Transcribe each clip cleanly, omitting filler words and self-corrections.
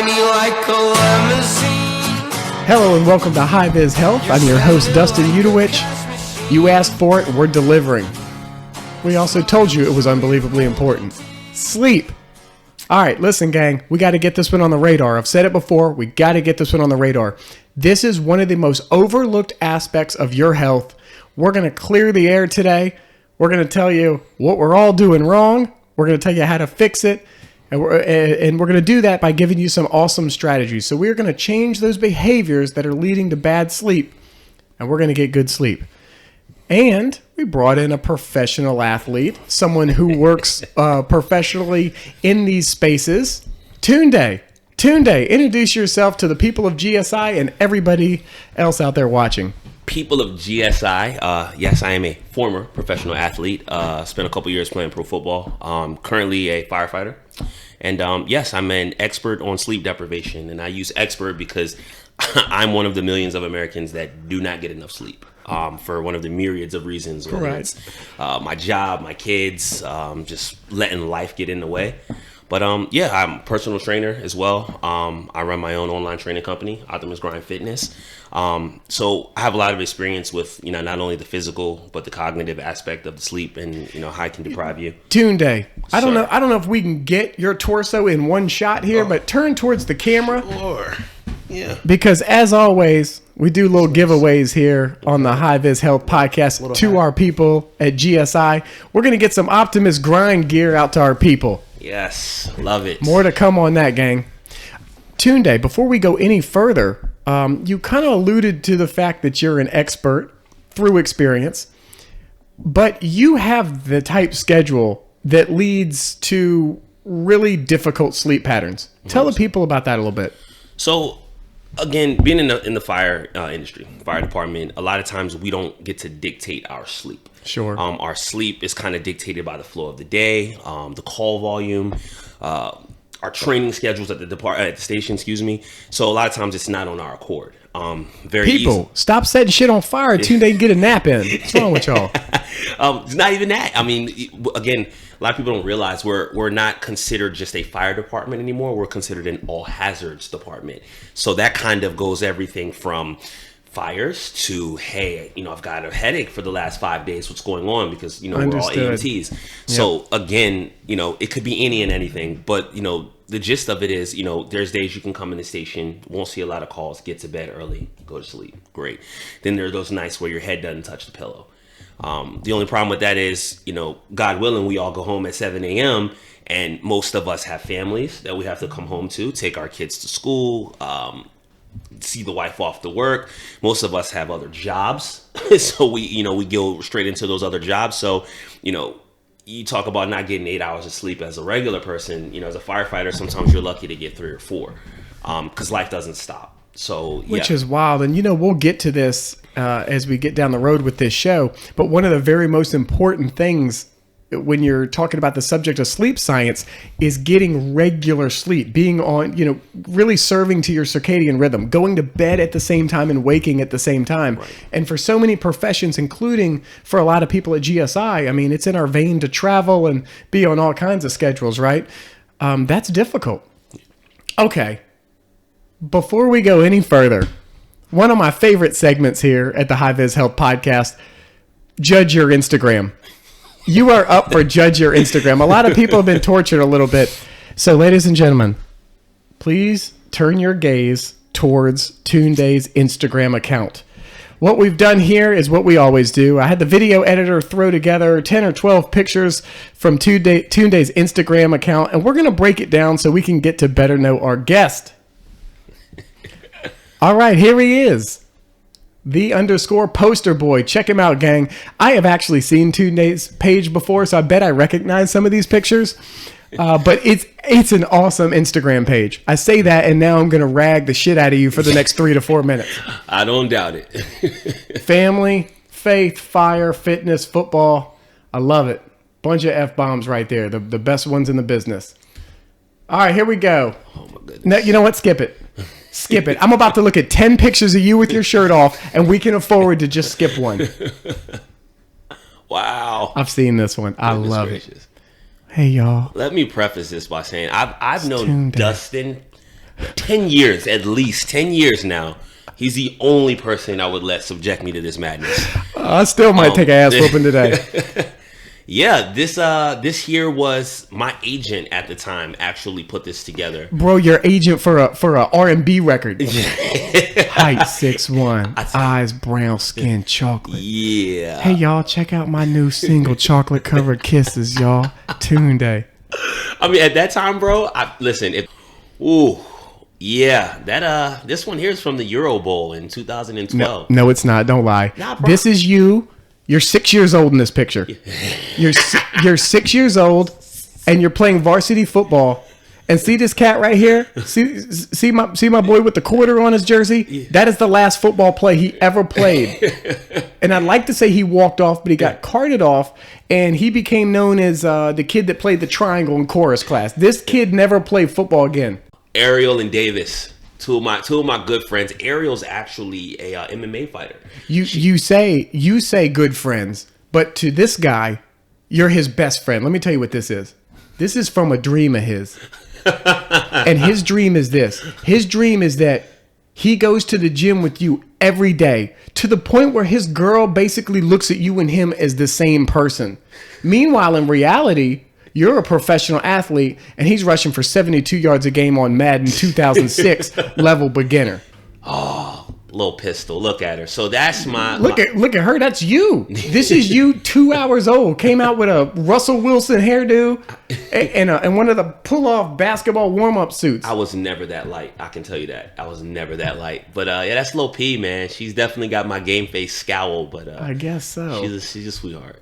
shiny like a limousine. Hello and welcome to High Viz Health. I'm your host, Dustin Udowich. You asked for it, we're delivering. We also told you it was unbelievably important. Sleep. All right, listen, gang, we got to get this one on the radar. I've said it before, we got to get this one on the radar. This is one of the most overlooked aspects of your health. We're going to clear the air today. We're going to tell you what we're all doing wrong. We're going to tell you how to fix it. And we're going to do that by giving you some awesome strategies. So we're going to change those behaviors that are leading to bad sleep, and we're going to get good sleep. And we brought in a professional athlete, someone who works professionally in these spaces. Tunde, introduce yourself to the people of GSI and everybody else out there watching. People of GSI, yes, I am a former professional athlete. Spent a couple years playing pro football. Currently a firefighter. And yes, I'm an expert on sleep deprivation. And I use expert because I'm one of the millions of Americans that do not get enough sleep for one of the myriads of reasons. Whether it's my job, my kids, just letting life get in the way. But yeah, I'm a personal trainer as well. I run my own online training company, Optimus Grind Fitness. So I have a lot of experience with, not only the physical, but the cognitive aspect of the sleep and, how it can deprive you. Tunde, I don't know if we can get your torso in one shot here, but turn towards the camera. Sure. Yeah. Because as always, we do little giveaways here on the High Viz Health podcast to our people at GSI. We're going to get some Optimus Grind gear out to our people. Yes, love it. More to come on that, gang. Tunde, before we go any further, you kind of alluded to the fact that you're an expert through experience, but you have the type schedule that leads to really difficult sleep patterns. Tell the people about that a little bit. So, again, being in the fire industry, fire department, a lot of times we don't get to dictate our sleep. Sure. Our sleep is kind of dictated by the flow of the day, the call volume, our training schedules at the station, So a lot of times it's not on our accord. People, stop setting shit on fire. Tunde can get a nap in. What's wrong with y'all? It's not even that. I mean, again, a lot of people don't realize we're not considered just a fire department anymore. We're considered an all hazards department. So that kind of goes everything from fires to, hey, I've got a headache for the last 5 days. What's going on? Because, we're all EMTs. Yep. So again, it could be any and anything, but, the gist of it is, there's days you can come in the station, won't see a lot of calls, get to bed early, go to sleep. Great. Then there are those nights where your head doesn't touch the pillow. The only problem with that is, God willing, we all go home at 7 a.m. and most of us have families that we have to come home to, take our kids to school, see the wife off to work. Most of us have other jobs. So we go straight into those other jobs. So, you talk about not getting 8 hours of sleep as a regular person, as a firefighter, sometimes you're lucky to get 3 or 4 because life doesn't stop. So, Which is wild. And, we'll get to this as we get down the road with this show. But one of the very most important things when you're talking about the subject of sleep science is getting regular sleep, being on, really serving to your circadian rhythm, going to bed at the same time and waking at the same time. Right. And for so many professions, including for a lot of people at GSI, I mean, it's in our vein to travel and be on all kinds of schedules, right? That's difficult. Okay. Before we go any further, one of my favorite segments here at the High Viz Health podcast, Judge Your Instagram. You are up for Judge Your Instagram. A lot of people have been tortured a little bit. So, ladies and gentlemen, please turn your gaze towards Tunde's Instagram account. What we've done here is what we always do. I had the video editor throw together 10 or 12 pictures from Tunde's Instagram account, and we're going to break it down so we can get to better know our guest. All right, here he is. The_ poster boy. Check him out, gang. I have actually seen Tunde's page before, so I bet I recognize some of these pictures. But it's an awesome Instagram page. I say that, and now I'm going to rag the shit out of you for the next 3 to 4 minutes. I don't doubt it. Family, faith, fire, fitness, football. I love it. Bunch of F-bombs right there. The best ones in the business. All right, here we go. Oh, my goodness. Now, you know what? Skip it. Skip it. I'm about to look at 10 pictures of you with your shirt off, and we can afford to just skip one. Wow. I've seen this one. I love it. Hey, y'all. Let me preface this by saying I've known Dustin 10 years, at least 10 years now. He's the only person I would let subject me to this madness. I still might take an ass whooping today. Yeah, this here was my agent at the time actually put this together. Bro, your agent for a R&B record. Height 6'1", eyes brown skin, chocolate. Yeah. Hey y'all, check out my new single, Chocolate Covered Kisses, y'all. Tunde. I mean, at that time, bro. This one here is from the Euro Bowl in 2012. No, it's not. Don't lie. Nah, bro. This is you. You're 6 years old in this picture. You're 6 years old, and you're playing varsity football. And see this cat right here? See my boy with the quarter on his jersey? That is the last football play he ever played. And I'd like to say he walked off, but he got carted off, and he became known as the kid that played the triangle in chorus class. This kid never played football again. Ariel and Davis. Two of my good friends. Ariel's actually a MMA fighter. You say good friends, but to this guy, you're his best friend. Let me tell you what this is. This is from a dream of his. And his dream is this. His dream is that he goes to the gym with you every day to the point where his girl basically looks at you and him as the same person. Meanwhile, in reality, you're a professional athlete, and he's rushing for 72 yards a game on Madden 2006 level beginner. Oh, little pistol. Look at her. So that's my... Look at her. That's you. This is you 2 hours old. Came out with a Russell Wilson hairdo and one of the pull-off basketball warm-up suits. I was never that light. I can tell you that. I was never that light. But yeah, that's Lil P, man. She's definitely got my game face scowl, but I guess so. She's a sweetheart.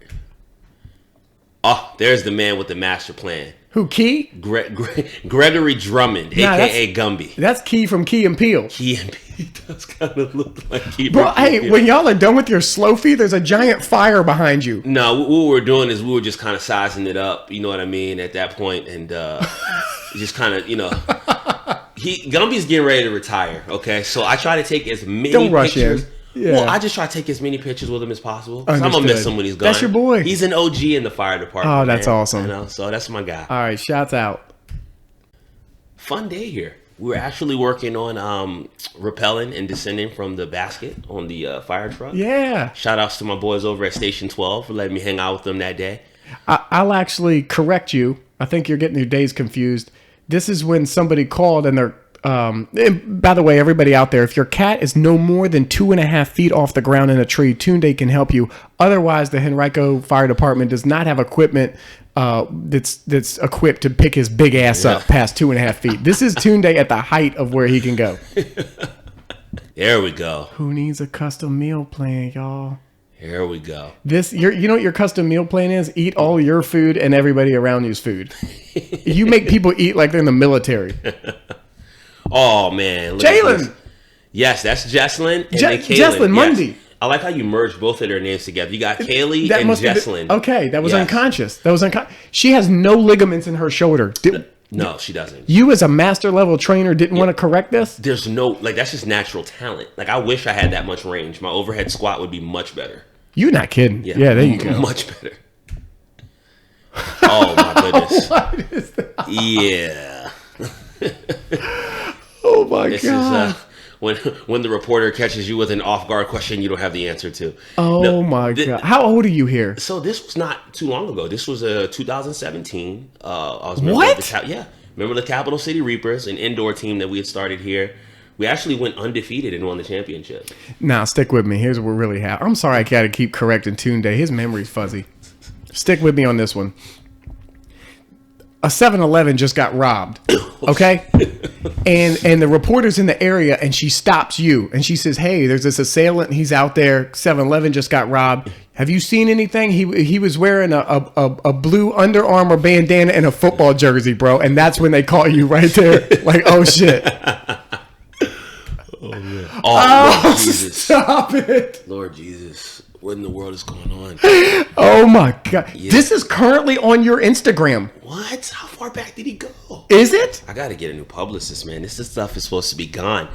Oh, there's the man with the master plan. Who, Key? Gregory Drummond, a.k.a. Gumby. That's Key from Key and Peele. Key and Peele does kind of look like Key. Bro, hey, when y'all are done with your slow feed, there's a giant fire behind you. No, what we were doing is we were just kind of sizing it up, you know what I mean, at that point, and just kind of, Gumby's getting ready to retire, okay? So I try to take as many pictures. Yeah. Well, I just try to take as many pictures with him as possible. I'm gonna miss him when he's gone. That's your boy. He's an OG in the fire department. Oh, that's awesome. So that's my guy. All right, shouts out. Fun day here. We were actually working on rappelling and descending from the basket on the fire truck. Yeah. Shout outs to my boys over at Station 12 for letting me hang out with them that day. I'll actually correct you. I think you're getting your days confused. This is when somebody called and they're and by the way, everybody out there, if your cat is no more than 2.5 feet off the ground in a tree, Tunde can help you. Otherwise, the Henrico Fire Department does not have equipment that's equipped to pick his big ass up past 2.5 feet. This is Tunde at the height of where he can go. There we go. Who needs a custom meal plan, y'all? Here we go. You know what your custom meal plan is? Eat all your food and everybody around you's food. You make people eat like they're in the military. Oh, man. Jalen. Yes, that's Jesslyn and then Kaylin. Jesslyn Mundy. Yes. I like how you merged both of their names together. You got Kaylee and Jesslyn. Okay, that was unconscious. She has no ligaments in her shoulder. No, she doesn't. You as a master level trainer didn't want to correct this? There's no, that's just natural talent. I wish I had that much range. My overhead squat would be much better. You're not kidding. Yeah, there you go. Much better. Oh, my goodness. What is that? Yeah. Oh my God! When the reporter catches you with an off guard question you don't have the answer to. Oh my God! How old are you here? So this was not too long ago. This was 2017. I was remember the Capital City Reapers, an indoor team that we had started here. We actually went undefeated and won the championship. Now stick with me. Here's what really happened. I'm sorry I gotta keep correcting Tunde. His memory's fuzzy. Stick with me on this one. A 7-Eleven just got robbed, okay? and the reporter's in the area, and she stops you, and she says, hey, there's this assailant, and he's out there. 7-Eleven just got robbed. Have you seen anything? He was wearing a blue Under Armour bandana and a football jersey, bro, and that's when they call you right there. Like, oh, shit. Oh, yeah. Oh, Lord Jesus. Stop it. Lord Jesus. What in the world is going on? Oh my God. Yeah. This is currently on your Instagram. What? How far back did he go? Is it? I got to get a new publicist, man. This stuff is supposed to be gone.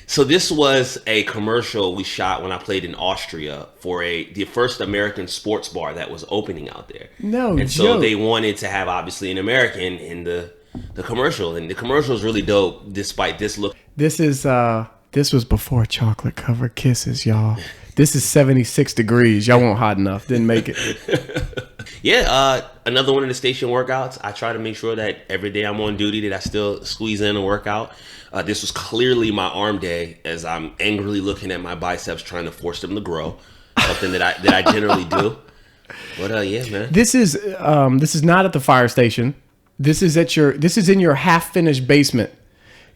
So this was a commercial we shot when I played in Austria for the first American sports bar that was opening out there. No And joke. so they wanted to have obviously an American in the the commercial, and the commercial is really dope. Despite this look, This was before chocolate covered kisses, y'all. This is 76 degrees. Y'all weren't hot enough. Didn't make it. yeah. Another one of the station workouts. I try to make sure that every day I'm on duty that I still squeeze in a workout. This was clearly my arm day, as I'm angrily looking at my biceps, trying to force them to grow. Something that I generally do. But yeah, man. This is not at the fire station. This is in your half finished basement.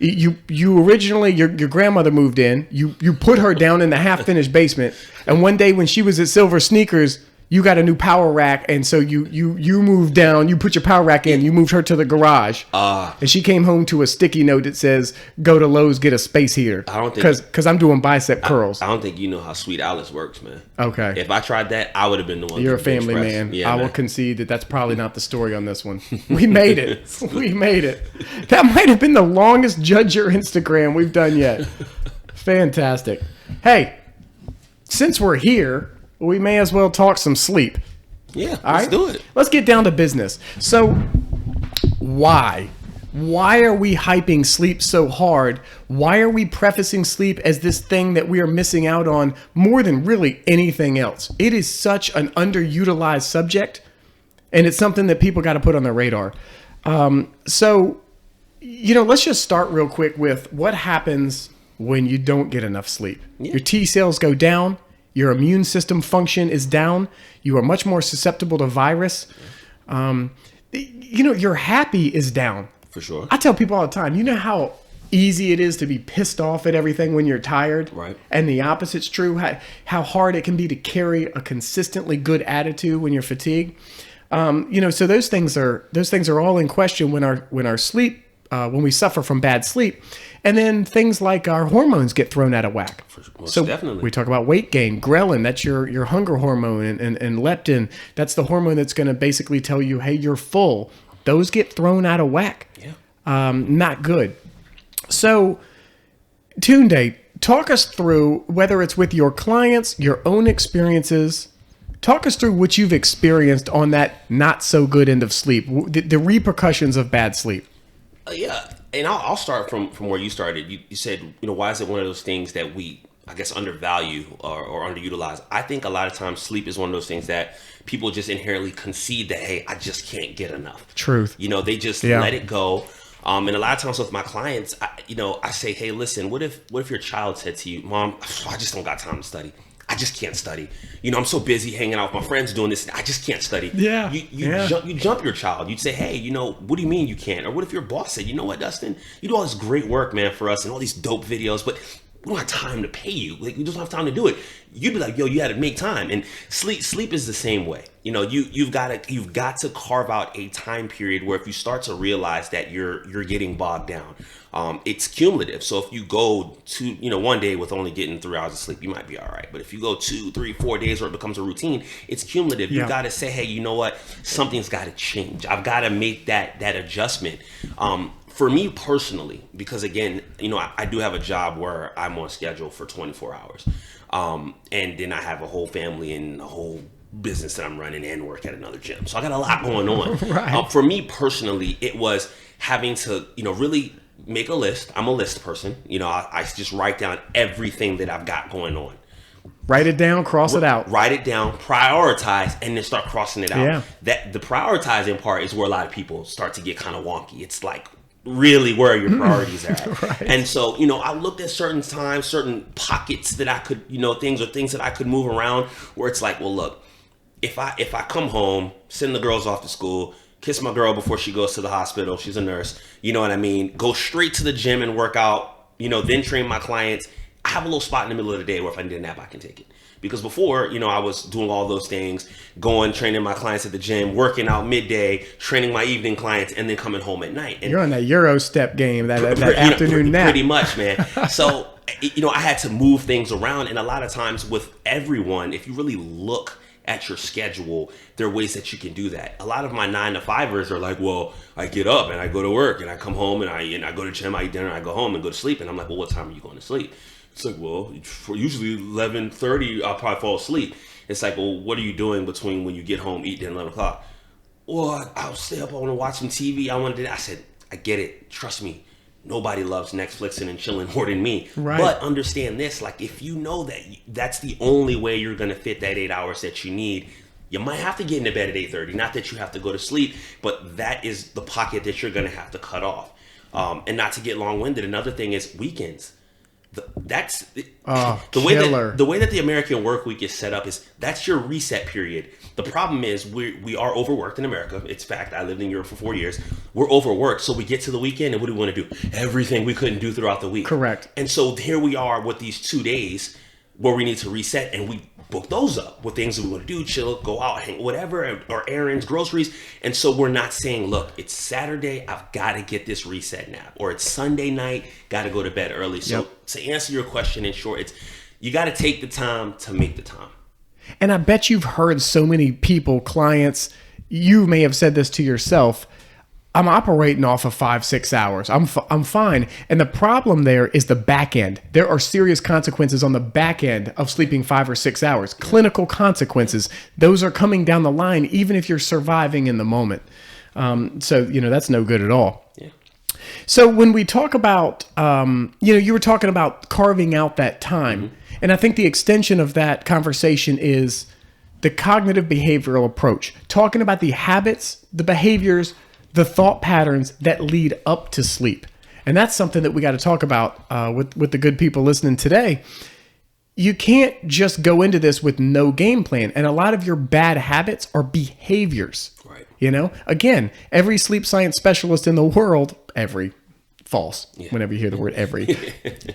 You originally your grandmother moved in. You put her down in the half finished basement, and one day when she was at Silver Sneakers, you got a new power rack, and so you moved down. You put your power rack in. You moved her to the garage, and she came home to a sticky note that says, "Go to Lowe's, get a space heater." I don't think because I'm doing bicep curls. I don't think you know how Sweet Alice works, man. Okay, if I tried that, I would have been the one. You're a to bench family press. man. Yeah, I man. will concede that that's probably not the story on this one. We made it. We made it. That might have been the longest Judge Your Instagram we've done yet. Fantastic. Hey, since we're here, we may as well talk some sleep. Yeah, All let's right? do it. Let's get down to business. So, why? Why are we hyping sleep so hard? Why are we prefacing sleep as this thing that we are missing out on more than really anything else? It is such an underutilized subject, and it's something that people got to put on their radar. So, let's just start real quick with what happens when you don't get enough sleep. Yeah. Your T cells go down. Your immune system function is down. You are much more susceptible to virus. Your happy is down. For sure. I tell people all the time, you know how easy it is to be pissed off at everything when you're tired? Right. And the opposite's true. How hard it can be to carry a consistently good attitude when you're fatigued. So those things are all in question when our sleep, when we suffer from bad sleep. And then things like our hormones get thrown out of whack. Most definitely. We talk about weight gain, ghrelin, that's your hunger hormone, and leptin, that's the hormone that's going to basically tell you, hey, you're full. Those get thrown out of whack. Yeah. Not good. So, Tunde, talk us through, whether it's with your clients, your own experiences, talk us through what you've experienced on that not so good end of sleep, the repercussions of bad sleep. Yeah, and I'll start from where you started. You said, why is it one of those things that we, I guess, undervalue or underutilize? I think a lot of times sleep is one of those things that people just inherently concede that, hey, I just can't get enough. Truth. They just let it go. And a lot of times with my clients, I say, hey, listen, what if your child said to you, Mom, I just don't got time to study. I just can't study. I'm so busy hanging out with my friends doing this. I just can't study. Yeah. You jump your child. You'd say, hey, what do you mean you can't? Or what if your boss said, you know what, Dustin, you do all this great work, man, for us and all these dope videos, but we don't have time to pay you. Like, we just don't have time to do it. You'd be like, yo, you had to make time. And sleep is the same way. You've got to carve out a time period where if you start to realize that you're getting bogged down, it's cumulative. So if you go to, one day with only getting 3 hours of sleep, you might be all right. But if you go 2, 3, 4 days where it becomes a routine, it's cumulative. Yeah. You got to say, hey, you know what? Something's got to change. I've got to make that adjustment. For me personally, because again, I do have a job where I'm on schedule for 24 hours. And then I have a whole family and a whole business that I'm running and work at another gym. So I got a lot going on. Right. For me personally, it was having to, really make a list. I'm a list person. I just write down everything that I've got going on. Write it down, cross it out. Write it down, prioritize, and then start crossing it out. Yeah. That the prioritizing part is where a lot of people start to get kind of wonky. It's like, really, where your priorities are at. Right. And so, I looked at certain times, certain pockets that I could, things that I could move around where it's like, well, look, if I come home, send the girls off to school, kiss my girl before she goes to the hospital, she's a nurse, you know what I mean? Go straight to the gym and work out, then train my clients. I have a little spot in the middle of the day where if I need a nap, I can take it. Because before, I was doing all those things, training my clients at the gym, working out midday, training my evening clients, and then coming home at night. And you're on that Euro step game, that afternoon nap. Pretty much, man. So, I had to move things around. And a lot of times with everyone, if you really look at your schedule, there are ways that you can do that. A lot of my 9-to-5ers are like, well, I get up and I go to work and I come home and I go to the gym, I eat dinner, I go home and go to sleep. And I'm like, well, what time are you going to sleep? It's like, well, for usually 11:30, I'll probably fall asleep. It's like, well, what are you doing between when you get home, eat dinner, 11 o'clock? Well, I'll stay up. I want to watch some TV. I want to do that. I said, I get it. Trust me. Nobody loves Netflixing and chilling more than me. Right. But understand this, like if you know that that's the only way you're going to fit that 8 hours that you need, you might have to get into bed at 8:30. Not that you have to go to sleep, but that is the pocket that you're going to have to cut off. And not to get long-winded, another thing is weekends. The way that the American work week is set up is that's your reset period. The problem is we are overworked in America. It's fact. I lived in Europe for 4 years. We're overworked, so we get to the weekend and what do we want to do? Everything we couldn't do throughout the week. Correct. And so here we are with these 2 days where we need to reset, and we book those up with things that we want to do, chill, go out, hang, whatever, or errands, groceries. And so we're not saying, look, it's Saturday, I've got to get this reset nap, or it's Sunday night, got to go to bed early. So to answer your question in short, it's you got to take the time to make the time. And I bet you've heard so many people, clients, you may have said this to yourself, I'm operating off of 5-6 hours. I'm fine. And the problem there is the back end. There are serious consequences on the back end of sleeping 5 or 6 hours. Clinical consequences. Those are coming down the line, even if you're surviving in the moment. So, that's no good at all. Yeah. So when we talk about, you were talking about carving out that time. Mm-hmm. And I think the extension of that conversation is the cognitive behavioral approach. Talking about the habits, the behaviors, the thought patterns that lead up to sleep. And that's something that we got to talk about with the good people listening today. You can't just go into this with no game plan. And a lot of your bad habits are behaviors. Right. Again, every sleep science specialist in the world, false, whenever you hear the word every.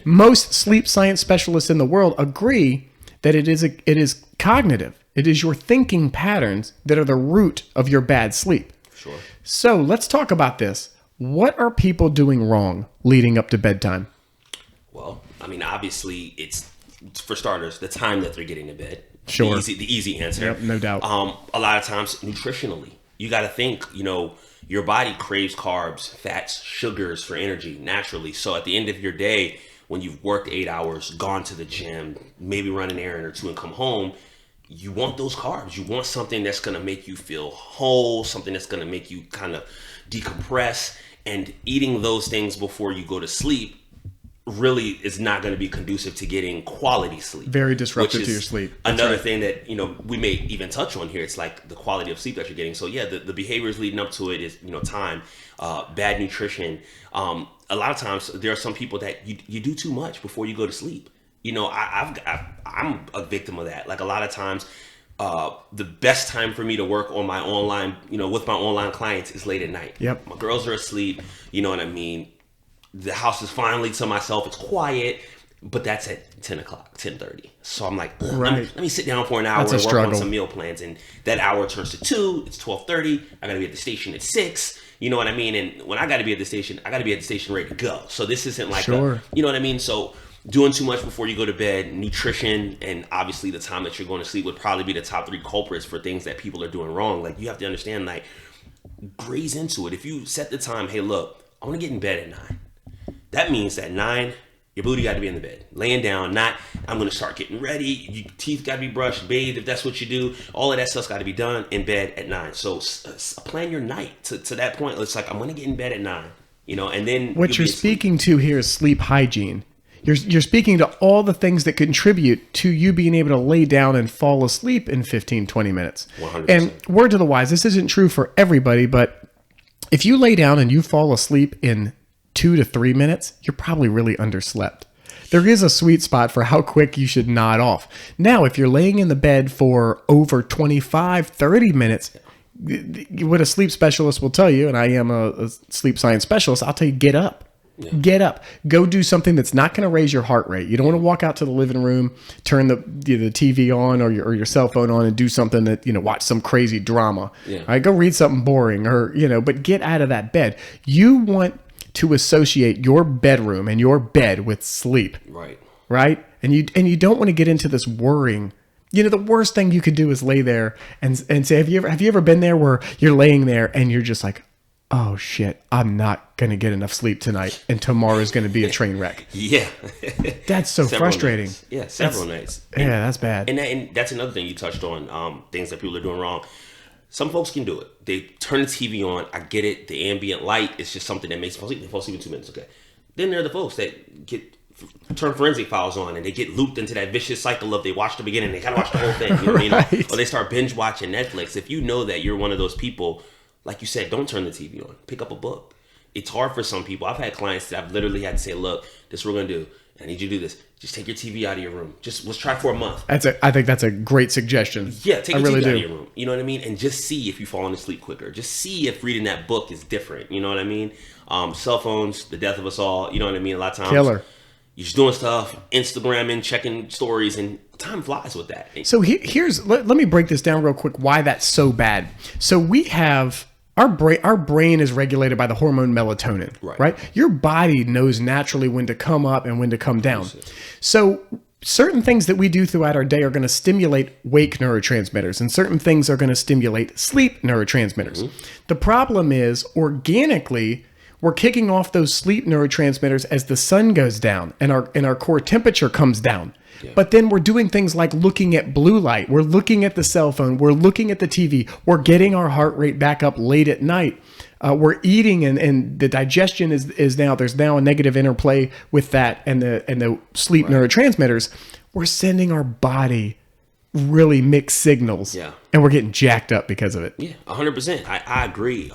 Most sleep science specialists in the world agree that it is cognitive. It is your thinking patterns that are the root of your bad sleep. Sure. So let's talk about this. What are people doing wrong leading up to bedtime? Well, obviously, it's, for starters, the time that they're getting to bed. Sure. The easy answer. Yep, no doubt. A lot of times, nutritionally, you got to think, your body craves carbs, fats, sugars for energy naturally. So at the end of your day, when you've worked 8 hours, gone to the gym, maybe run an errand or two and come home, you want those carbs. You want something that's going to make you feel whole, something that's going to make you kind of decompress. And eating those things before you go to sleep really is not going to be conducive to getting quality sleep. Very disruptive to your sleep. That's another right. thing that, we may even touch on here. It's like the quality of sleep that you're getting. So yeah, the behaviors leading up to it is, time, bad nutrition. A lot of times there are some people that you do too much before you go to sleep. I'm a victim of that. Like a lot of times, the best time for me to work on my online, with my online clients is late at night. Yep. My girls are asleep. You know what I mean? The house is finally to myself. It's quiet, but that's at 10 o'clock, 10:30. So I'm like, right. let me sit down for an hour and work on some meal plans. And that hour turns to 2. It's 12:30. I got to be at the station at 6. You know what I mean? And when I got to be at the station, I got to be at the station ready to go. So this isn't like, you know what I mean? So doing too much before you go to bed, nutrition, and obviously the time that you're going to sleep would probably be the top 3 culprits for things that people are doing wrong. Like you have to understand, like graze into it. If you set the time, hey, look, I want to get in bed at 9. That means at 9, your booty got to be in the bed, laying down, not I'm going to start getting ready. Your teeth got to be brushed, bathed, if that's what you do. All of that stuff's got to be done in bed at 9. So plan your night to that point. It's like, I'm going to get in bed at 9, and then what you're speaking to here is sleep hygiene. You're speaking to all the things that contribute to you being able to lay down and fall asleep in 15, 20 minutes. 100%. And word to the wise, this isn't true for everybody, but if you lay down and you fall asleep in 2 to 3 minutes, you're probably really underslept. There is a sweet spot for how quick you should nod off. Now, if you're laying in the bed for over 25, 30 minutes, what a sleep specialist will tell you, and I am a sleep science specialist, I'll tell you, get up. Yeah. Get up. Go do something that's not going to raise your heart rate. You don't want to walk out to the living room, turn the TV on or your cell phone on and do something that, watch some crazy drama. Yeah. All right, go read something boring or, but get out of that bed. You want to associate your bedroom and your bed with sleep. Right? And you don't want to get into this worrying. The worst thing you could do is lay there and say, have you ever been there where you're laying there and you're just like, oh shit, I'm not going to get enough sleep tonight and tomorrow is going to be a train wreck. Yeah. That's so frustrating. Nights. Yeah, several nights. Yeah, that's bad. And that's another thing you touched on, things that people are doing wrong. Some folks can do it. They turn the TV on. I get it. The ambient light is just something that makes them fall asleep. They fall asleep in 2 minutes. Okay. Then there are the folks that turn forensic files on and they get looped into that vicious cycle of they watch the beginning, they gotta watch the whole thing. You know what I mean? Right. Or they start binge watching Netflix. If you know that you're one of those people, like you said, don't turn the TV on. Pick up a book. It's hard for some people. I've had clients that I've literally had to say, look, this is what we're gonna do. I need you to do this. Just take your TV out of your room. Let's try for a month. I think that's a great suggestion. Yeah, take your TV out of your room. You know what I mean? And just see if you fall asleep quicker. Just see if reading that book is different. You know what I mean? Cell phones, the death of us all. You know what I mean? A lot of times, Killer. You're just doing stuff, Instagramming, checking stories, and time flies with that. So let me break this down real quick. Why that's so bad? So we have our brain is regulated by the hormone melatonin, right? Your body knows naturally when to come up and when to come down. So certain things that we do throughout our day are going to stimulate wake neurotransmitters, and certain things are going to stimulate sleep neurotransmitters. Mm-hmm. The problem is organically, we're kicking off those sleep neurotransmitters as the sun goes down and our core temperature comes down. Yeah. But then we're doing things like looking at blue light. We're looking at the cell phone. We're looking at the TV. We're getting our heart rate back up late at night. We're eating and the digestion is now, there's now a negative interplay with that and the sleep neurotransmitters. We're sending our body really mixed signals. Yeah. And we're getting jacked up because of it. Yeah, 100%. I agree.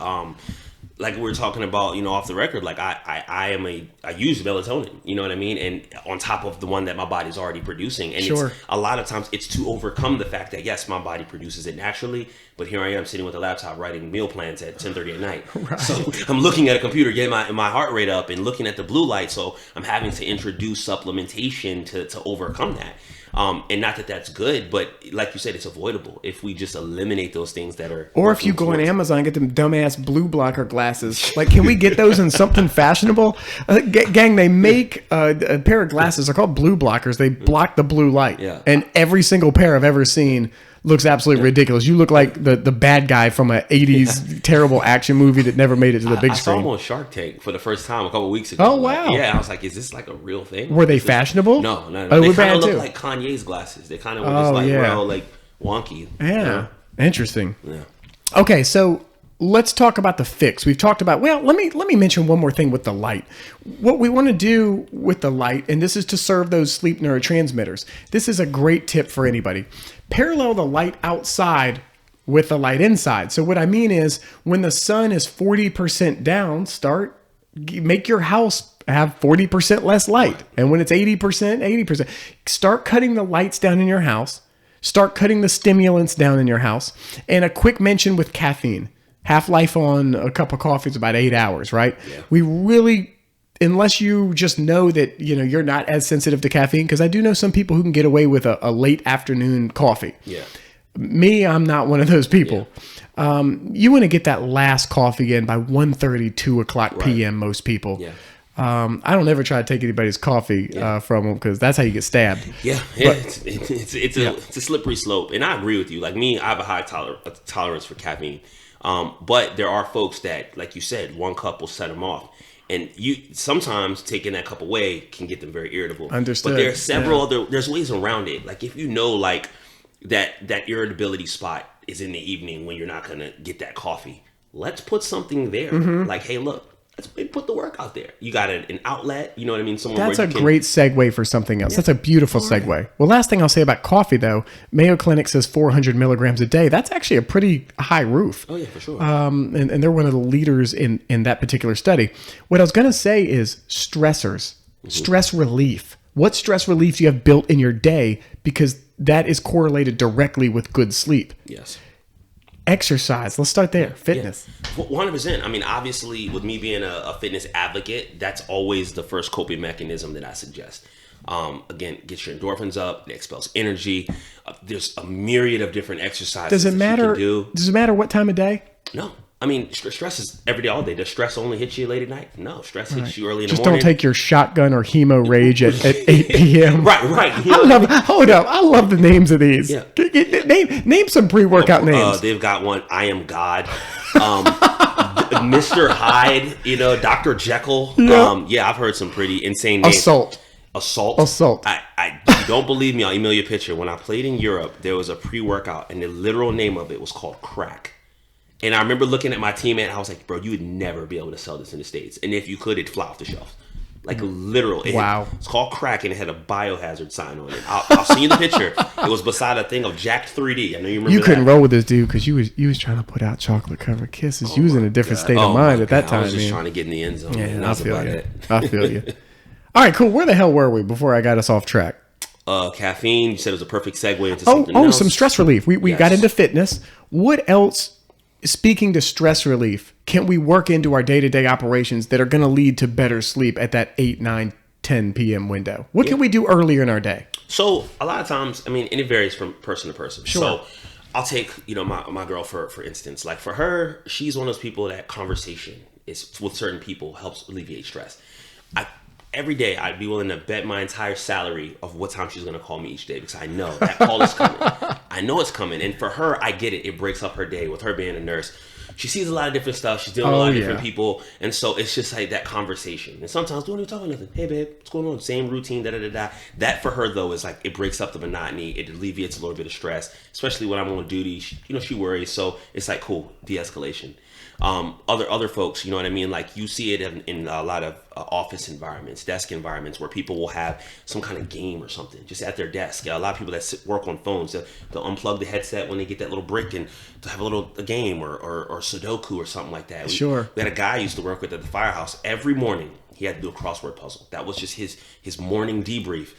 Like we were talking about, off the record, like I use melatonin, you know what I mean? And on top of the one that my body's already producing. And sure. It's, a lot of times it's to overcome the fact that, yes, my body produces it naturally, but here I am sitting with a laptop writing meal plans at 10:30 at night. Right. So I'm looking at a computer, getting my heart rate up and looking at the blue light. So I'm having to introduce supplementation to overcome that. And not that that's good, but like you said, it's avoidable if we just eliminate those things that are. Or if you go on Amazon and get them dumbass blue blocker glasses, like, can we get those in something fashionable? Gang, they make a pair of glasses. They're called blue blockers. They block the blue light. Yeah. And every single pair I've ever seen looks absolutely ridiculous. You look like the bad guy from an 80s terrible action movie that never made it to the big screen. I saw them on Shark Tank for the first time a couple of weeks ago. Oh, wow. Yeah, I was like, is this like a real thing? Were they fashionable? No. Oh, They we're kind bad of look too. like Kanye's glasses. They kind of were just real, like, wonky. Yeah. Interesting. Yeah. Okay, so let's talk about the fix. We've talked about, well, let me mention one more thing with the light. What we want to do with the light, and this is to serve those sleep neurotransmitters. This is a great tip for anybody. Parallel the light outside with the light inside. So what I mean is when the sun is 40% down, make your house have 40% less light. And when it's 80%, start cutting the lights down in your house. Start cutting the stimulants down in your house. And a quick mention with caffeine. Half-life on a cup of coffee is about 8 hours, right? Yeah. We really, unless you just know that, you're not as sensitive to caffeine, because I do know some people who can get away with a late afternoon coffee. Yeah. Me, I'm not one of those people. Yeah. You want to get that last coffee in by 1:30, 2 o'clock p.m., most people. Yeah. I don't ever try to take anybody's coffee from them, because that's how you get stabbed. Yeah, but, it's a slippery slope. And I agree with you. Like me, I have a high tolerance for caffeine. But there are folks that, like you said, one cup will set them off. And you sometimes taking that cup away can get them very irritable. Understood. But there are several there's ways around it. Like if you know, like that irritability spot is in the evening when you're not going to get that coffee, let's put something there. Mm-hmm. Like, hey, look. Let's put the work out there. You got an outlet, you know what I mean? That's a great segue for something else. Yeah. That's a beautiful segue. Right. Well, last thing I'll say about coffee, though, Mayo Clinic says 400 milligrams a day. That's actually a pretty high roof. Oh, yeah, for sure. And they're one of the leaders in that particular study. What I was going to say is stressors, stress relief. What stress relief do you have built in your day? Because that is correlated directly with good sleep. Yes. Exercise. Let's start there. Fitness. Yeah. 100%. I mean, obviously, with me being a fitness advocate, that's always the first coping mechanism that I suggest. Again, get your endorphins up. It expels energy. There's a myriad of different exercises. Does it matter? You can do. Does it matter what time of day? No. I mean, stress is every day, all day. Does stress only hit you late at night? No. Stress hits you early in the morning. Just don't take your shotgun or hemo rage at 8 p.m. Right. Hold up. I love the names of these. Yeah. Name some pre-workout names. They've got one, I Am God. Mr. Hyde, Dr. Jekyll. Yeah. I've heard some pretty insane names. Assault. You don't believe me, I'll email you a picture. When I played in Europe, there was a pre-workout, and the literal name of it was called crack. And I remember looking at my teammate, and I was like, bro, you would never be able to sell this in the States. And if you could, it'd fly off the shelves. Like literal. Wow. It's called crack, and it had a biohazard sign on it. I'll send you the picture. It was beside a thing of Jacked 3D. I know you remember You couldn't roll with this dude because you was trying to put out chocolate covered kisses. You was in a different state of mind at that time. I was just man. trying to get in the end zone. Yeah, Man. I feel you. I feel you. All right, cool. Where the hell were we before I got us off track? Caffeine. You said it was a perfect segue into something else. Some stress relief. We got into fitness. What else? Speaking to stress relief, can we work into our day-to-day operations that are going to lead to better sleep at that 8, 9, 10 p.m. window? What can we do earlier in our day? So a lot of times, I mean, and it varies from person to person. Sure. So I'll take, my girl for instance. Like for her, she's one of those people that conversation is with certain people helps alleviate stress. Every day, I'd be willing to bet my entire salary of what time she's going to call me each day because I know that call is coming. I know it's coming. And for her, I get it. It breaks up her day with her being a nurse. She sees a lot of different stuff. She's dealing with a lot of different people. And so it's just like that conversation. And sometimes we don't even talk about nothing. Hey, babe, what's going on? Same routine, da-da-da-da. That for her, though, is like it breaks up the monotony. It alleviates a little bit of stress, especially when I'm on duty. She worries. So it's like, cool, de-escalation. Other folks, you know what I mean? Like you see it in a lot of office environments, desk environments where people will have some kind of game or something just at their desk. A lot of people that work on phones, they'll unplug the headset when they get that little break and to have a game or Sudoku or something like that. Sure. We had a guy I used to work with at the firehouse. Every morning he had to do a crossword puzzle. That was just his morning debrief.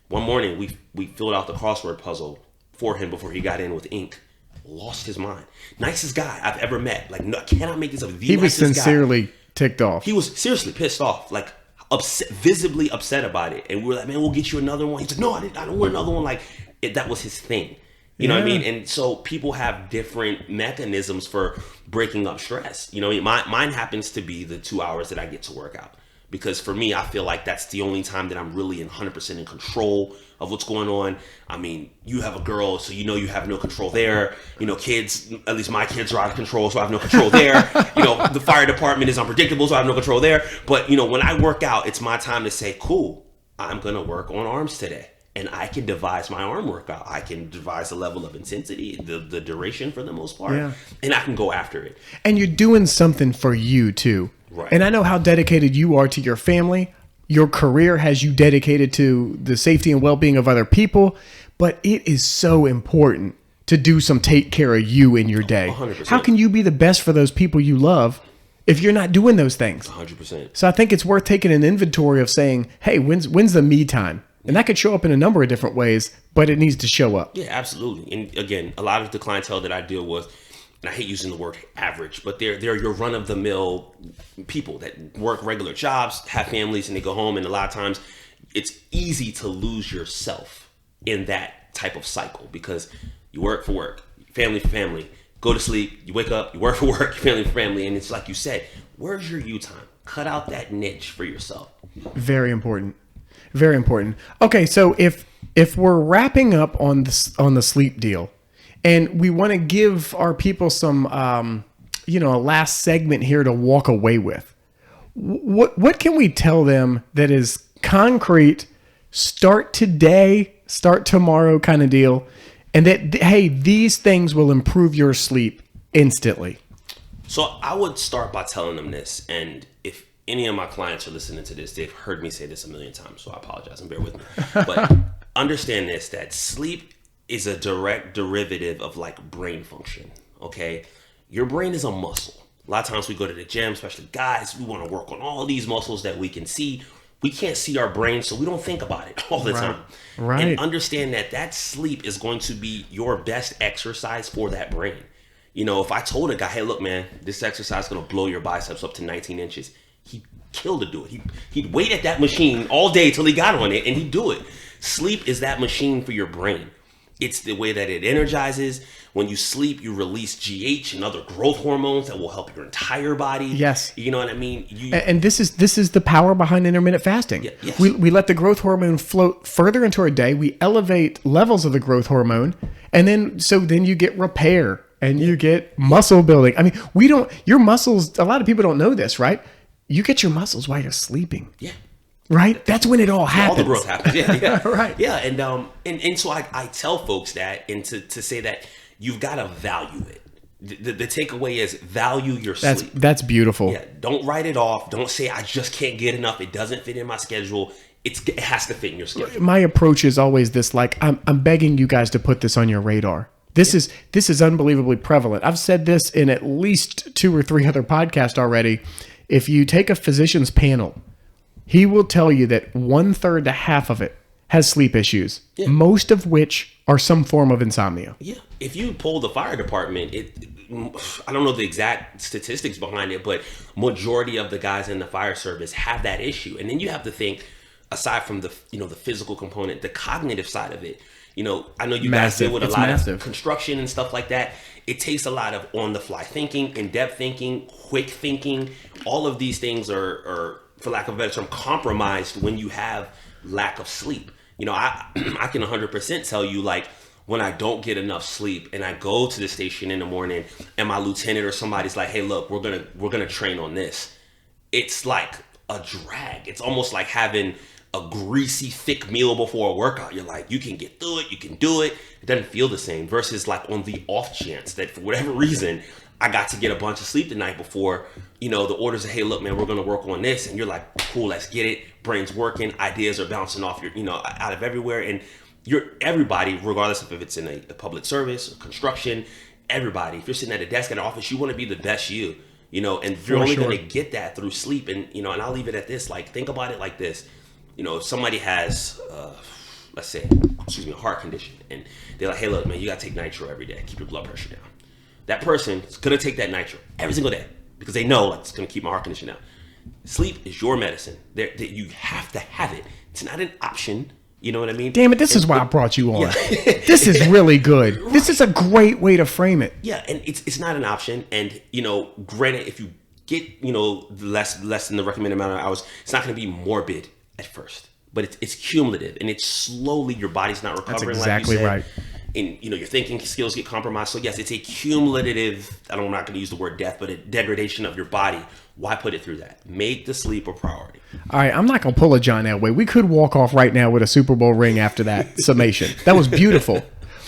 One morning we filled out the crossword puzzle for him before he got in with ink. Lost his mind. Nicest guy I've ever met. Like, no, I cannot make this up. He was sincerely ticked off. He was seriously pissed off, like upset, visibly upset about it. And we were like, man, we'll get you another one. He said, no, I don't want another one. Like, that was his thing. You know what I mean? And so people have different mechanisms for breaking up stress. You know, mine happens to be the 2 hours that I get to work out. Because for me, I feel like that's the only time that I'm really 100% in control of what's going on. I mean, you have a girl, so you have no control there. Kids, at least my kids are out of control, so I have no control there. The fire department is unpredictable, so I have no control there. But, when I work out, it's my time to say, cool, I'm going to work on arms today. And I can devise my arm workout. I can devise the level of intensity, the duration for the most part. Yeah. And I can go after it. And you're doing something for you, too. Right. And I know how dedicated you are to your family. Your career has you dedicated to the safety and well-being of other people. But it is so important to do some take care of you in your day. 100%. How can you be the best for those people you love if you're not doing those things? 100%. So I think it's worth taking an inventory of saying, hey, when's the me time? And that could show up in a number of different ways, but it needs to show up. Yeah, absolutely. And again, a lot of the clientele that I deal with, and I hate using the word average, but they're your run-of-the-mill people that work regular jobs, have families, and they go home. And a lot of times it's easy to lose yourself in that type of cycle because you work for work, family for family, go to sleep, you wake up, you work for work, family for family. And it's like you said, where's your you time? Cut out that niche for yourself. Very important. Very important. Okay, so if we're wrapping up on the sleep deal, and we want to give our people some, a last segment here to walk away with, what can we tell them that is concrete, start today, start tomorrow kind of deal, and that, hey, these things will improve your sleep instantly? So I would start by telling them this, and if any of my clients are listening to this, they've heard me say this a million times, so I apologize and bear with me. But understand this, that sleep is a direct derivative of like brain function, okay? Your brain is a muscle. A lot of times we go to the gym, especially guys, we want to work on all these muscles that we can see. We can't see our brain, so we don't think about it all the time. Right. And understand that sleep is going to be your best exercise for that brain. If I told a guy, hey, look, man, this exercise is going to blow your biceps up to 19 inches. He'd kill to do it. He'd wait at that machine all day till he got on it, and he'd do it. Sleep is that machine for your brain. It's the way that it energizes. When you sleep, you release GH and other growth hormones that will help your entire body. Yes. You know what I mean? And this is the power behind intermittent fasting. Yes. We let the growth hormone float further into our day. We elevate levels of the growth hormone, and then you get repair and you get muscle building. I mean, your muscles, a lot of people don't know this, right? You get your muscles while you're sleeping. Yeah. Right? That's when it all happens. All the growth happens. Yeah. Right. Yeah. And so I tell folks that, and to say that you've got to value it. the takeaway is value your sleep. That's beautiful. Yeah, don't write it off. Don't say I just can't get enough. It doesn't fit in my schedule. It has to fit in your schedule. My approach is always this: like, I'm begging you guys to put this on your radar. This is unbelievably prevalent. I've said this in at least 2 or 3 other podcasts already. If you take a physician's panel, he will tell you that 1/3 to half of it has sleep issues, most of which are some form of insomnia. Yeah. If you poll the fire department, I don't know the exact statistics behind it, but majority of the guys in the fire service have that issue. And then you have to think, aside from the physical component, the cognitive side of it. I know you guys deal with a lot of construction and stuff like that. It takes a lot of on-the-fly thinking, in-depth thinking, quick thinking. All of these things are, for lack of a better term, compromised when you have lack of sleep. I can 100% tell you, like, when I don't get enough sleep and I go to the station in the morning and my lieutenant or somebody's like, hey, look, we're gonna train on this. It's like a drag. It's almost like having a greasy, thick meal before a workout. You're like, you can get through it, you can do it. It doesn't feel the same versus like on the off chance that for whatever reason, I got to get a bunch of sleep the night before, the orders are, hey, look, man, we're going to work on this. And you're like, cool, let's get it. Brain's working. Ideas are bouncing off your, out of everywhere. And everybody, regardless of if it's in a public service or construction, everybody, if you're sitting at a desk at an office, you want to be the best you, and you're only going to get that through sleep. And, and I'll leave it at this. Like, think about it like this. If somebody has, let's say, a heart condition, and they're like, hey, look, man, you got to take nitro every day. Keep your blood pressure down. That person is going to take that nitro every single day because they know, like, it's going to keep my heart condition down. Sleep is your medicine. You have to have it. It's not an option. You know what I mean? Damn it, this is why I brought you on. Yeah. This is really good. Right. This is a great way to frame it. Yeah, and it's not an option. And, granted, if you get, less than the recommended amount of hours, it's not going to be morbid at first, but it's cumulative, and it's slowly your body's not recovering. That's exactly like you said. Right. And your thinking skills get compromised. So yes, it's a cumulative, I'm not going to use the word death, but a degradation of your body. Why put it through that? Make the sleep a priority. All right, I'm not going to pull a John Elway. We could walk off right now with a Super Bowl ring after that summation. That was beautiful.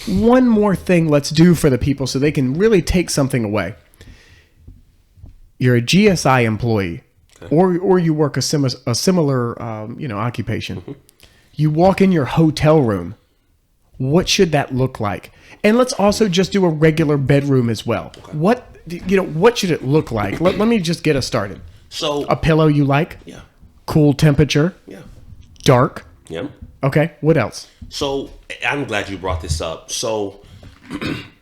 One more thing let's do for the people so they can really take something away. You're a GSI employee. Okay. Or you work a similar occupation. Mm-hmm. You walk in your hotel room. What should that look like? And let's also just do a regular bedroom as well. Okay. What should it look like? Let me just get us started. So a pillow you like? Yeah. Cool temperature? Yeah. Dark? Yeah. Okay. What else? So I'm glad you brought this up. So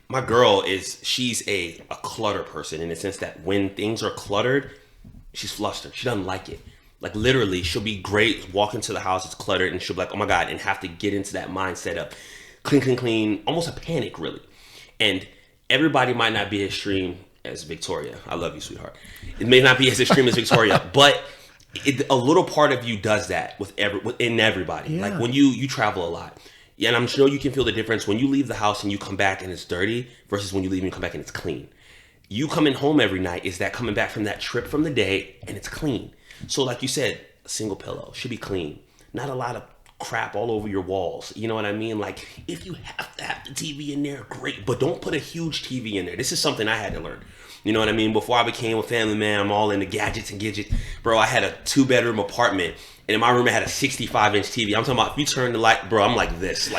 my girl she's a clutter person in the sense that when things are cluttered, she's flustered. She doesn't like it. Like literally, she'll be great, walk into the house, it's cluttered, and she'll be like, oh my God, and have to get into that mindset of clean, almost a panic, really. And everybody might not be as extreme as Victoria. I love you, sweetheart. It may not be as extreme as Victoria, but a little part of you does that within everybody. Yeah. Like when you travel a lot. Yeah, and I'm sure you can feel the difference when you leave the house and you come back and it's dirty versus when you leave and you come back and it's clean. You coming home every night is that coming back from that trip from the day and it's clean. So like you said, a single pillow should be clean. Not a lot of crap all over your walls. You know what I mean? Like if you have to have the TV in there, great, but don't put a huge TV in there. This is something I had to learn. You know what I mean? Before I became a family man, I'm all into gadgets and gadgets. Bro, I had a 2-bedroom apartment. And in my room, it had a 65-inch TV. I'm talking about if you turn the light, bro, I'm like this.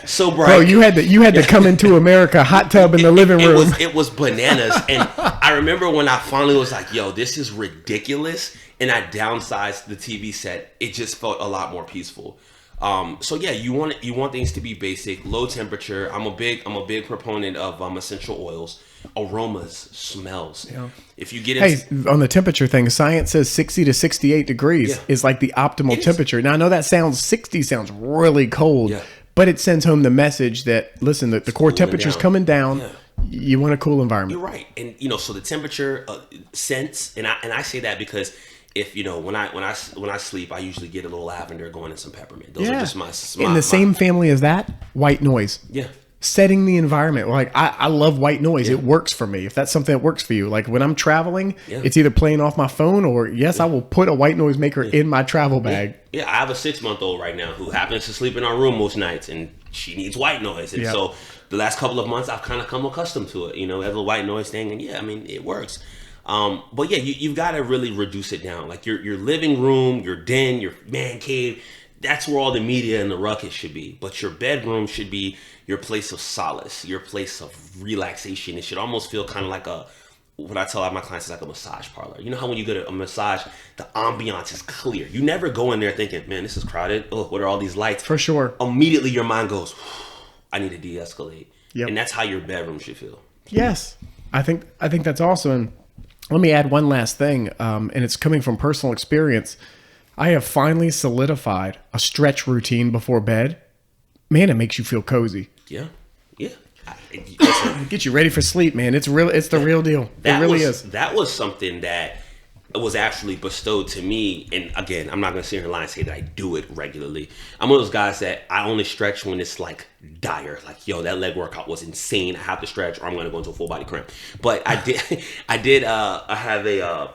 So bright. Bro, you had to come into America, hot tub in the living room. It was bananas. And I remember when I finally was like, yo, this is ridiculous. And I downsized the TV set. It just felt a lot more peaceful. So yeah, you want things to be basic, low temperature. I'm a big proponent of essential oils, aromas, smells. Yeah. If you get into on the temperature thing, science says 60 to 68 degrees is like the optimal temperature. Now I know that 60 sounds really cold, but it sends home the message that listen, the core temperature is coming down. Yeah. You want a cool environment. You're right, and so the temperature, scents, and I say that because. If when I sleep, I usually get a little lavender going and some peppermint. Those are just my in the same family as that, white noise. Yeah. setting the environment. Like I love white noise. It works for me. If that's something that works for you, like when I'm traveling, it's either playing off my phone or I will put a white noise maker in my travel bag. Yeah, I have a 6-month-old right now who happens to sleep in our room most nights, and she needs white noise. And so the last couple of months, I've kind of come accustomed to it. You know, as a white noise thing, and I mean, it works. But yeah, you've got to really reduce it down. Like your living room, your den, your man cave. That's where all the media and the ruckus should be. But your bedroom should be your place of solace, your place of relaxation. It should almost feel kind of like what I tell my clients is like a massage parlor. You know how when you go to a massage, the ambiance is clear. You never go in there thinking, man, this is crowded. Oh, what are all these lights? For sure. Immediately your mind goes, I need to de-escalate. Yep. And that's how your bedroom should feel. Yes. I think that's awesome. And let me add one last thing, and it's coming from personal experience. I have finally solidified a stretch routine before bed. Man, it makes you feel cozy. Yeah. Get you ready for sleep, man. It's the real deal. It really is. That was something that was actually bestowed to me. And again, I'm not going to sit here and lie and say that I do it regularly. I'm one of those guys that I only stretch when it's like dire. Like, yo, that leg workout was insane. I have to stretch or I'm going to go into a full body cramp. But I have a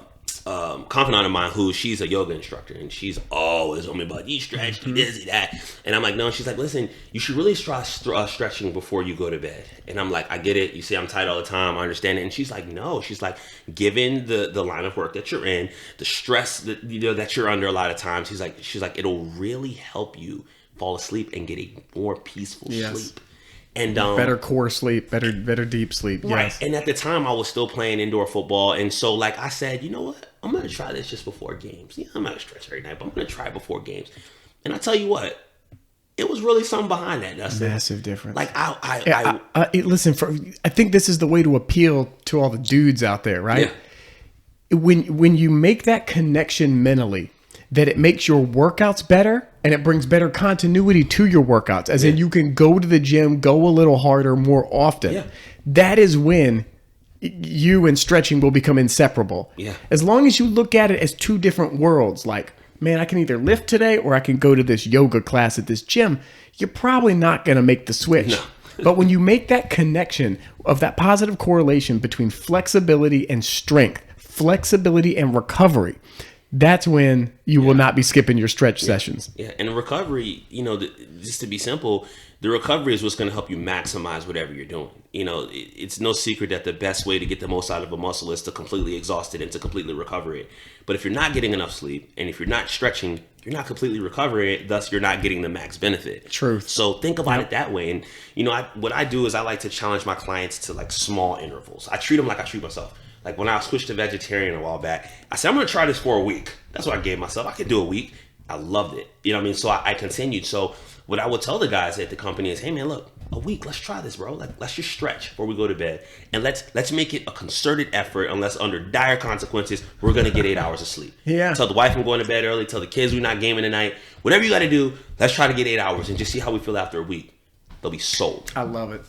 confidant of mine who she's a yoga instructor, and she's always on me about you stretch, do this, do that. And I'm like, no. And she's like, listen, you should really try stretching before you go to bed. And I'm like, I get it. You say I'm tired all the time. I understand it. And she's like, no. She's like, given the line of work that you're in, the stress that that you're under a lot of times, she's like, it'll really help you fall asleep and get a more peaceful sleep. And better core sleep, better deep sleep. Right. Yes. And at the time I was still playing indoor football. And so like I said, you know what? I'm going to try this just before games. Yeah, I'm not going to stretch every night, but I'm going to try it before games. And I tell you what, it was really something behind that, Dustin. Massive difference. Like listen, I think this is the way to appeal to all the dudes out there, right? Yeah. When you make that connection mentally, that it makes your workouts better and it brings better continuity to your workouts, as in you can go to the gym, go a little harder more often. Yeah. That is when you and stretching will become inseparable. Yeah. As long as you look at it as two different worlds, like, man, I can either lift today or I can go to this yoga class at this gym, you're probably not going to make the switch. No. But when you make that connection of that positive correlation between flexibility and strength, flexibility and recovery, that's when you will not be skipping your stretch sessions. Yeah, and the recovery, just to be simple, the recovery is what's going to help you maximize whatever you're doing. It's no secret that the best way to get the most out of a muscle is to completely exhaust it and to completely recover it. But if you're not getting enough sleep and if you're not stretching, you're not completely recovering it. Thus, you're not getting the max benefit. Truth. So think about it that way. And, what I do is I like to challenge my clients to like small intervals. I treat them like I treat myself. Like when I switched to vegetarian a while back, I said, I'm going to try this for a week. That's what I gave myself. I could do a week. I loved it. You know what I mean? So I continued. So what I would tell the guys at the company is, hey man, look, a week, let's try this, bro. Like, let's just stretch before we go to bed. And let's make it a concerted effort. Unless under dire consequences, we're going to get 8 hours of sleep. Yeah. Tell the wife I'm going to bed early. Tell the kids we're not gaming tonight. Whatever you got to do, let's try to get 8 hours and just see how we feel after a week. They'll be sold. I love it.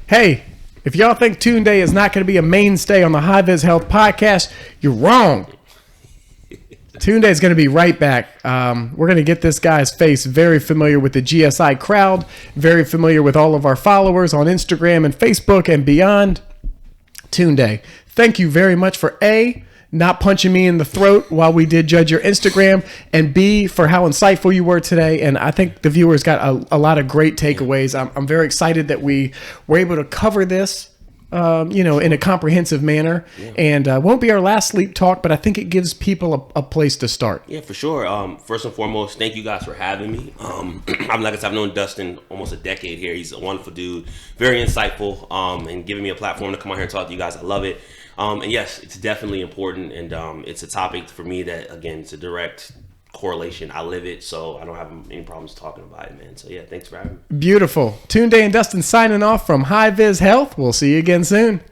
Hey, if y'all think Tunde is not going to be a mainstay on the High Vis Health podcast, you're wrong. Tunde is going to be right back. We're going to get this guy's face very familiar with the GSI crowd, very familiar with all of our followers on Instagram and Facebook and beyond. Tunde, thank you very much for A, not punching me in the throat while we did judge your Instagram, and B, for how insightful you were today. And I think the viewers got a lot of great takeaways. I'm very excited that we were able to cover this, in a comprehensive manner. Yeah. And won't be our last sleep talk, but I think it gives people a place to start. Yeah, for sure. First and foremost, thank you guys for having me. I've known Dustin almost a decade here. He's a wonderful dude, very insightful, and giving me a platform to come out here and talk to you guys. I love it. And yes, it's definitely important, and it's a topic for me that, again, it's a direct correlation. I live it, so I don't have any problems talking about it, man. So yeah, thanks for having me. Beautiful. Tunde and Dustin signing off from High Vis Health. We'll see you again soon.